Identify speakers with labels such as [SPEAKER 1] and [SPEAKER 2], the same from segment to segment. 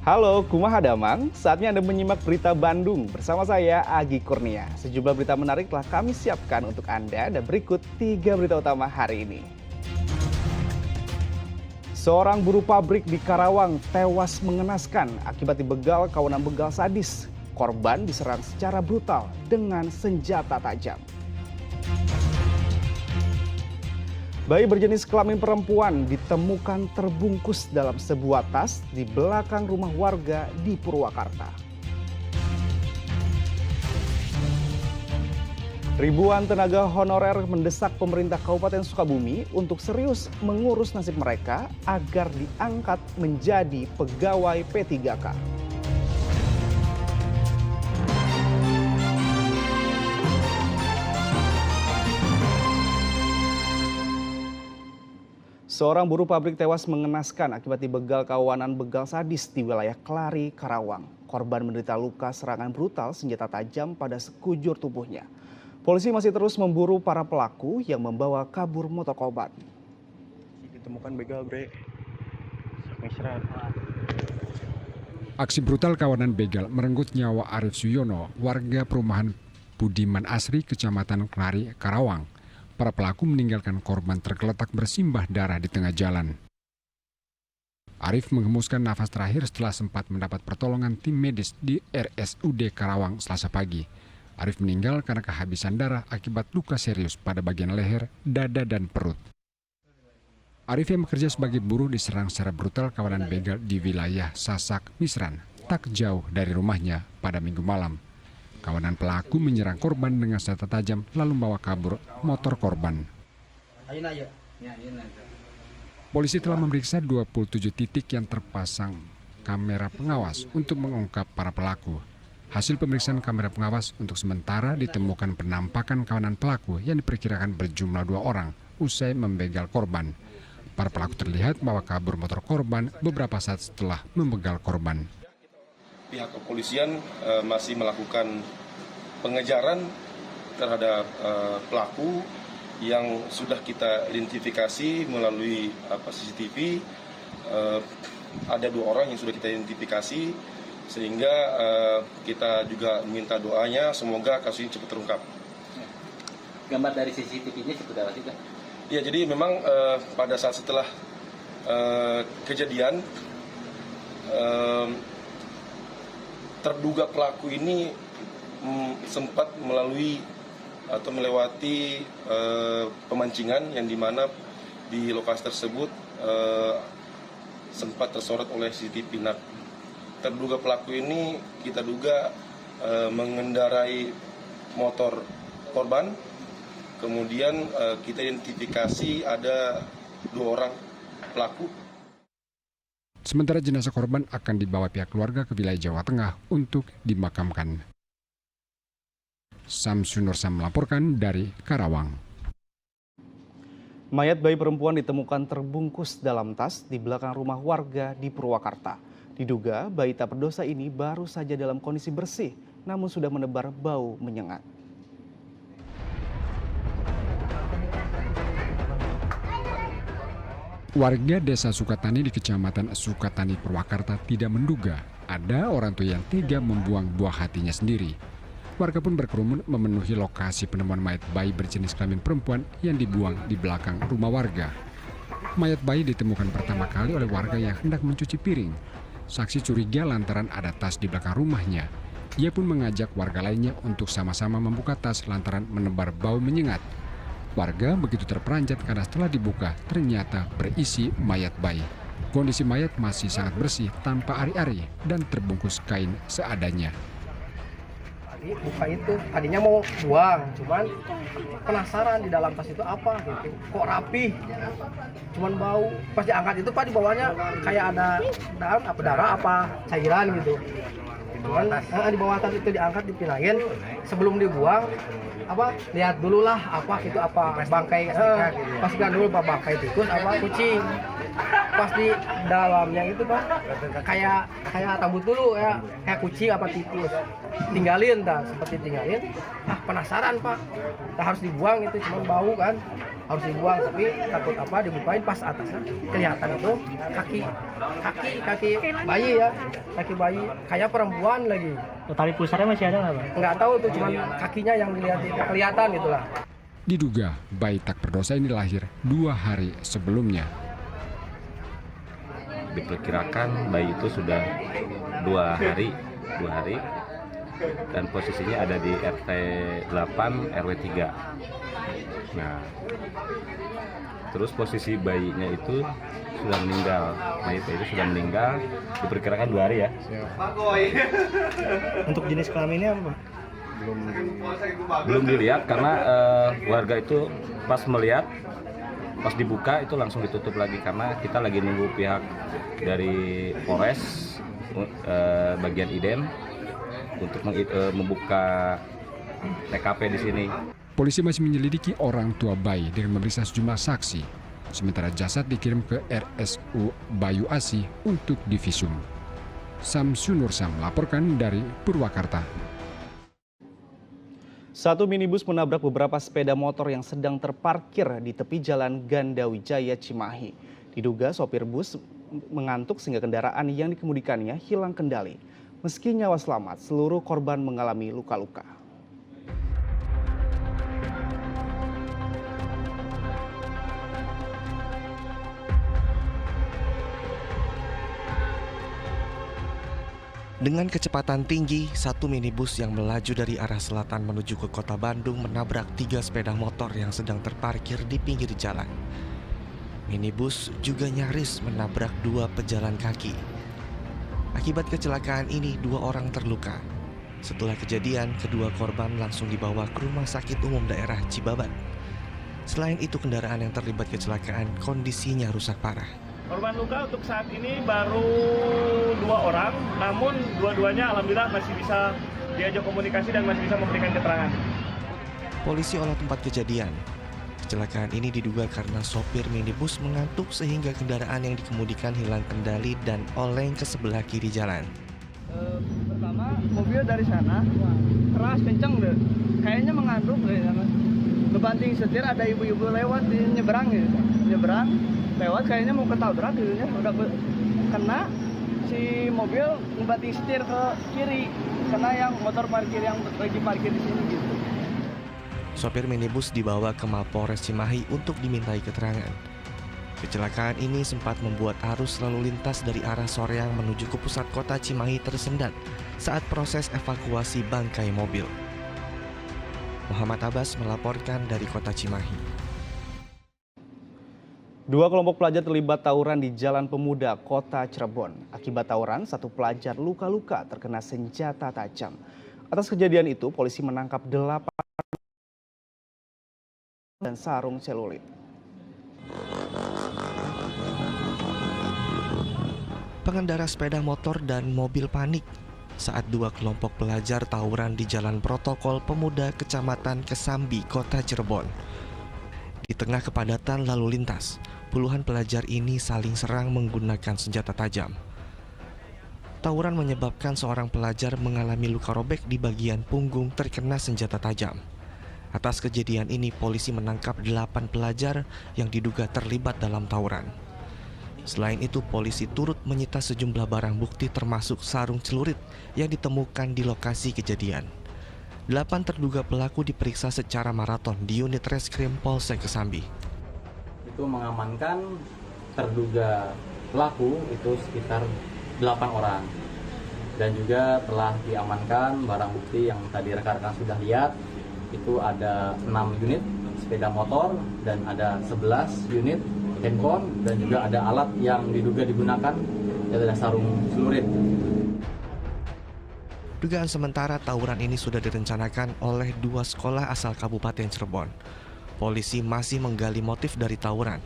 [SPEAKER 1] Halo, kumaha damang? Saatnya Anda menyimak berita Bandung bersama saya, Agi Kurnia. Sejumlah berita menarik telah kami siapkan untuk Anda dan berikut 3 berita utama hari ini. Seorang buruh pabrik di Karawang tewas mengenaskan akibat dibegal kawanan begal sadis. Korban diserang secara brutal dengan senjata tajam. Bayi berjenis kelamin perempuan ditemukan terbungkus dalam sebuah tas di belakang rumah warga di Purwakarta. Ribuan tenaga honorer mendesak pemerintah Kabupaten Sukabumi untuk serius mengurus nasib mereka agar diangkat menjadi pegawai P3K. Seorang buruh pabrik tewas mengenaskan akibat dibegal kawanan begal sadis di wilayah Kelari, Karawang. Korban menderita luka serangan brutal senjata tajam pada sekujur tubuhnya. Polisi masih terus memburu para pelaku yang membawa kabur motor korban.
[SPEAKER 2] Ditemukan begal, bre. Mesra.
[SPEAKER 3] Aksi brutal kawanan begal merenggut nyawa Arif Suyono, warga perumahan Budiman Asri, Kecamatan Kelari, Karawang. Para pelaku meninggalkan korban tergeletak bersimbah darah di tengah jalan. Arif menghembuskan nafas terakhir setelah sempat mendapat pertolongan tim medis di RSUD Karawang Selasa pagi. Arif meninggal karena kehabisan darah akibat luka serius pada bagian leher, dada, dan perut. Arif yang bekerja sebagai buruh diserang secara brutal kawanan begal di wilayah Sasak, Misran, tak jauh dari rumahnya pada Minggu malam. Kawanan pelaku menyerang korban dengan senjata tajam lalu membawa kabur motor korban. Polisi telah memeriksa 27 titik yang terpasang kamera pengawas untuk mengungkap para pelaku. Hasil pemeriksaan kamera pengawas untuk sementara ditemukan penampakan kawanan pelaku yang diperkirakan berjumlah 2 orang usai membegal korban. Para pelaku terlihat membawa kabur motor korban beberapa saat setelah membegal korban.
[SPEAKER 4] Pihak kepolisian masih melakukan pengejaran terhadap pelaku yang sudah kita identifikasi melalui CCTV. Ada 2 orang yang sudah kita identifikasi sehingga kita juga meminta doanya semoga kasus ini cepat terungkap.
[SPEAKER 5] Gambar dari CCTV-nya seperti apa sih, Pak?
[SPEAKER 4] Ya, jadi memang pada saat setelah kejadian terduga pelaku ini sempat melalui atau melewati pemancingan yang dimana di lokasi tersebut sempat tersorot oleh CCTV. Nah, terduga pelaku ini kita duga mengendarai motor korban, kemudian kita identifikasi ada 2 orang pelaku.
[SPEAKER 3] Sementara jenazah korban akan dibawa pihak keluarga ke wilayah Jawa Tengah untuk dimakamkan. Samsun Nursam melaporkan dari Karawang.
[SPEAKER 1] Mayat bayi perempuan ditemukan terbungkus dalam tas di belakang rumah warga di Purwakarta. Diduga bayi tak berdosa ini baru saja dalam kondisi bersih, namun sudah menebar bau menyengat.
[SPEAKER 3] Warga desa Sukatani di Kecamatan Sukatani, Purwakarta tidak menduga ada orang tua yang tega membuang buah hatinya sendiri. Warga pun berkerumun memenuhi lokasi penemuan mayat bayi berjenis kelamin perempuan yang dibuang di belakang rumah warga. Mayat bayi ditemukan pertama kali oleh warga yang hendak mencuci piring. Saksi curiga lantaran ada tas di belakang rumahnya. Ia pun mengajak warga lainnya untuk sama-sama membuka tas lantaran menebar bau menyengat. Warga begitu terperanjat karena setelah dibuka ternyata berisi mayat bayi. Kondisi mayat masih sangat bersih tanpa ari-ari dan terbungkus kain seadanya.
[SPEAKER 6] Buka itu, tadinya mau buang, cuman penasaran di dalam tas itu apa gitu. Kok rapi, cuman bau. Pas diangkat itu Pak, di bawahnya kayak ada darah apa cairan gitu. Di bawah tas itu diangkat, dipindahin. Sebelum dibuang, lihat dulu lah apa itu, apa bangkai, pastikan dulu apa bangkai tikus apa kucing. pas di dalamnya itu Pak kayak rambut dulu ya, kayak kucing apa tikus. Tinggalin dah, seperti tinggalin. Penasaran Pak. Harus dibuang itu, cuma bau kan. Harus dibuang, tapi takut apa dibukain pas atasnya kelihatan itu kaki bayi ya, kaki bayi kayak perempuan lagi.
[SPEAKER 7] Tali pusarnya masih ada nggak Pak?
[SPEAKER 6] Nggak tahu tuh, cuman kakinya yang kelihatan gitulah.
[SPEAKER 3] Diduga bayi tak berdosa ini lahir 2 hari sebelumnya.
[SPEAKER 8] Diperkirakan bayi itu sudah 2 hari dan posisinya ada di RT 8 RW 3. Nah, terus posisi bayinya itu sudah meninggal, itu sudah meninggal, diperkirakan 2 hari ya.
[SPEAKER 7] Untuk jenis kelaminnya apa Pak?
[SPEAKER 8] Belum dilihat karena warga itu pas melihat, pas dibuka itu langsung ditutup lagi karena kita lagi nunggu pihak dari Polres bagian Idem untuk membuka TKP di sini.
[SPEAKER 3] Polisi masih menyelidiki orang tua bayi dengan memeriksa sejumlah saksi. Sementara jasad dikirim ke RSU Bayu Asi untuk divisum. Samsun Nursam melaporkan dari Purwakarta.
[SPEAKER 1] Satu minibus menabrak beberapa sepeda motor yang sedang terparkir di tepi jalan Gandawijaya Cimahi. Diduga sopir bus mengantuk sehingga kendaraan yang dikemudikannya hilang kendali. Meski nyawa selamat, seluruh korban mengalami luka-luka.
[SPEAKER 9] Dengan kecepatan tinggi, satu minibus yang melaju dari arah selatan menuju ke kota Bandung menabrak 3 sepeda motor yang sedang terparkir di pinggir jalan. Minibus juga nyaris menabrak 2 pejalan kaki. Akibat kecelakaan ini 2 orang terluka. Setelah kejadian, kedua korban langsung dibawa ke Rumah Sakit Umum Daerah Cibabat. Selain itu, kendaraan yang terlibat kecelakaan kondisinya rusak parah.
[SPEAKER 7] Korban luka untuk saat ini baru 2 orang, namun dua-duanya alhamdulillah masih bisa diajak komunikasi dan masih bisa memberikan keterangan.
[SPEAKER 9] Polisi olah tempat kejadian. Kecelakaan ini diduga karena sopir minibus mengantuk sehingga kendaraan yang dikemudikan hilang kendali dan oleng ke sebelah kiri jalan.
[SPEAKER 6] Pertama, mobil dari sana keras kenceng deh. Kayaknya mengantuk deh. Ngebanting setir, ada ibu-ibu lewat di nyebrang gitu. Nyebrang lewat kayaknya mau ketabrak gitu ya. Udah kena si mobil ngebanting setir ke kiri. Kena yang motor parkir yang lagi parkir di sini gitu.
[SPEAKER 9] Sopir minibus dibawa ke Mapolres Cimahi untuk dimintai keterangan. Kecelakaan ini sempat membuat arus lalu lintas dari arah Soreang menuju ke pusat kota Cimahi tersendat saat proses evakuasi bangkai mobil. Muhammad Abbas melaporkan dari kota Cimahi.
[SPEAKER 1] 2 kelompok pelajar terlibat tawuran di Jalan Pemuda, Kota Cirebon. Akibat tawuran, 1 pelajar luka-luka terkena senjata tajam. Atas kejadian itu, polisi menangkap 8 dan sarung selulit.
[SPEAKER 9] Pengendara sepeda motor dan mobil panik saat 2 kelompok pelajar tawuran di Jalan Protokol Pemuda Kecamatan Kesambi, Kota Cirebon. Di tengah kepadatan lalu lintas, puluhan pelajar ini saling serang menggunakan senjata tajam. Tawuran menyebabkan seorang pelajar mengalami luka robek di bagian punggung terkena senjata tajam. Atas kejadian ini, polisi menangkap 8 pelajar yang diduga terlibat dalam tawuran. Selain itu, polisi turut menyita sejumlah barang bukti termasuk sarung celurit yang ditemukan di lokasi kejadian. 8 terduga pelaku diperiksa secara maraton di unit reskrim Polsek Kesambi.
[SPEAKER 5] Itu mengamankan terduga pelaku itu sekitar 8 orang. Dan juga telah diamankan barang bukti yang tadi rekan-rekan sudah lihat. Itu ada 6 unit sepeda motor dan ada 11 unit handphone dan juga ada alat yang diduga digunakan, yaitu ada sarung celurit.
[SPEAKER 9] Dugaan sementara tawuran ini sudah direncanakan oleh 2 sekolah asal Kabupaten Cirebon. Polisi masih menggali motif dari tawuran.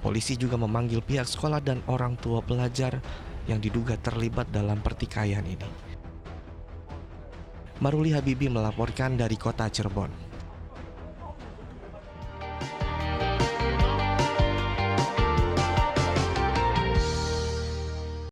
[SPEAKER 9] Polisi juga memanggil pihak sekolah dan orang tua pelajar yang diduga terlibat dalam pertikaian ini. Maruli Habibi melaporkan dari kota Cirebon.